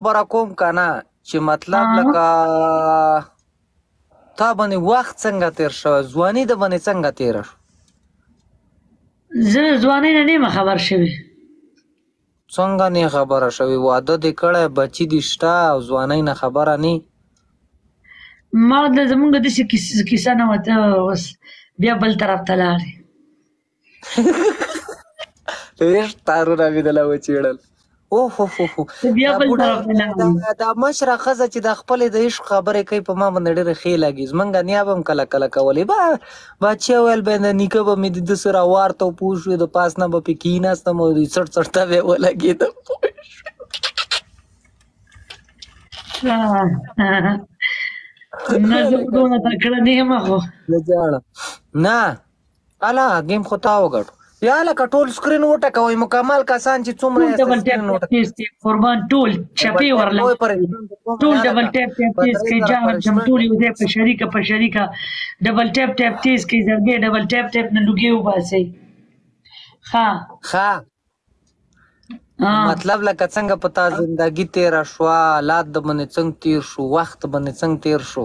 خبره کوم کنه چې مطلب لکه تا باندې وخت څنګه تیر شوی ځواني د باندې څنګه تیره شو زه ځوانۍ نه نیم خبر شوی څنګه نه خبره شوی واده دې کړی بچي دې شته او ځوانۍ نه خبره نه ما د زمونږ داسې کیسه نه وه ته اوس بیا بل طرف ته لاړې هېڅ تارونه مې دله وچېړل بیا بل طرف ته لاړې دا مشره ښځه چې د خپلې د عشق خبرې کوي په ما باندې ډېرې ښې لګي زمونږ نیا به هم کله کله کولې بچی ویل به د نیکه به مې د ده سره وارته و پوه شوې د پاس نه به پې کېناستم او څټ څټ ته به یې ولګېدم نه زه دونه تکړه نه یم خو نه اله ګیم خو تا وګټو یا لکه ټول سکرین وټکوئ مکمل کسان چې څومره ډبل ټیپ تیز دی قربان ټول چپې ورله ټول ډبل ټیپ تیز کوي جام ټول یو ځای په شریکه ډبل ټیپ تیز کوي زرګې ډبل ټیپ نه لوګي وباسئ ښه مطلب لکه څنګه په تا زندګي تیره شوه حالات د باندې څنګه تیر شو وخت باندې څنګه تیر شو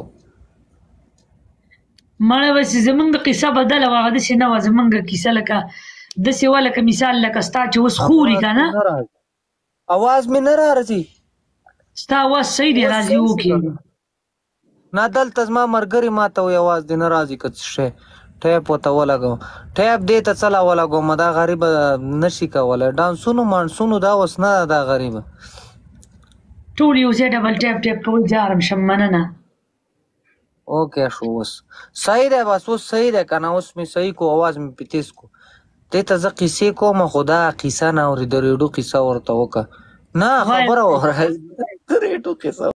مړه بس زمونږ قصه بدله وه هغه داسې نه وه زمونږ کیسه لکه داسې وه لکه مثال لکه ستا چې اوس خوري که نه اواز مې نه راځي ستا اواز صحیح دی راځي وکړي نه دلته زما ملګري ما ته وایي اواز دې نه راځي که څه شی ټیپ ورته ولګوم ټیپ دې ته څه لا ولګوم دا غریبه نشي کولی ډانسونو مانسونو دا اوس نه ده دا غریبه ټول یو ځای ډبل ټیپ کول جارم شم مننه اوکې شو اوس صحیح دی بس اوس صحیح دی که نه اوس مې صحیح کو اواز مې پې تیز کو دې ته زه قیسې کوم خو دا قیسه نه اوري د ریډو قیسه ورته وکړه نه خبره وره ریډو قیسه